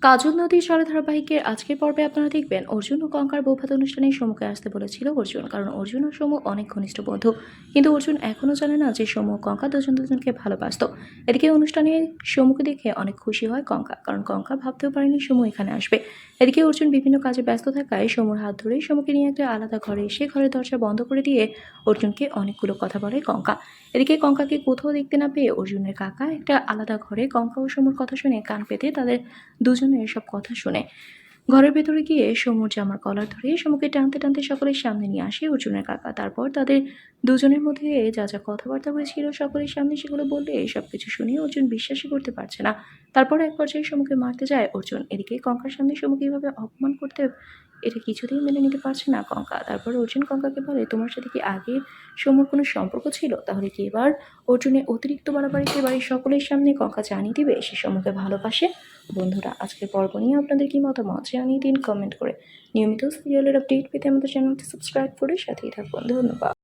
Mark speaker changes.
Speaker 1: কাজল নদীর জলে ধারাবাহিকের আজকের পর্বে আপনারা দেখবেন অর্জুন ও কঙ্কার বৌভাত অনুষ্ঠানে সমুকে আসতে বলেছিল অর্জুন, কারণ অর্জুন ও সমু অনেক ঘনিষ্ঠ বন্ধু। কিন্তু অর্জুন এখনও জানে না যে সমু ও কঙ্কা দুজন দুজনকে ভালোবাসতো। এদিকে অনুষ্ঠানে সমুকে দেখে অনেক খুশি হয় কঙ্কা, কারণ কঙ্কা ভাবতেও পারেনি সমু এখানে আসবে। এদিকে অর্জুন বিভিন্ন কাজে ব্যস্ত থাকায় সমুর হাত ধরেই সমুকে নিয়ে একটা আলাদা ঘরে এসে ঘরের দরজা বন্ধ করে দিয়ে অর্জুনকে অনেকগুলো কথা বলে কঙ্কা। এদিকে কঙ্কাকে কোথাও দেখতে না পেয়ে অর্জুনের কাকা একটা আলাদা ঘরে কঙ্কা ও সমুর কথা শুনে কান পেতে তাদের দুজনের সব কথা শুনে ঘরের ভেতরে গিয়ে সমুর জামার কলার ধরে সমুকে টানতে টানতে সকলের সামনে নিয়ে আসে অর্জুনের কাকা। তারপর তাদের দুজনের মধ্যে যা যা কথাবার্তা হয়েছিল সকলের সামনে সেগুলো বললে সবকিছু শুনে অর্জুন বিশ্বাসই করতে পারছে না। তারপর এক পর্যায়ে সমুকে মারতে যায় অর্জুন। এদিকে কঙ্কার সামনে সমুকে এইভাবে অপমান করতে এটা কিছুতেই মেনে নিতে পারছে না কঙ্কা। তারপর অর্জুন কঙ্কাকে বলে, তোমার সাথে কি আগে সমুর কোনো সম্পর্ক ছিল? তাহলে কি এবার অর্জুনের অতিরিক্ত বাড়াবাড়িতে বাড়ির সকলের সামনে কঙ্কা জানিয়ে দিবে সে সমুকে ভালোবাসে? বন্ধুরা, আজকের পর্ব নিয়ে আপনাদের কি মতামত জানিয়ে দিন কমেন্ট করে। নিয়মিত সিরিয়ালের আপডেট পেতে আমাদের চ্যানেলটি সাবস্ক্রাইব করে সাথেই থাকুন। ধন্যবাদ।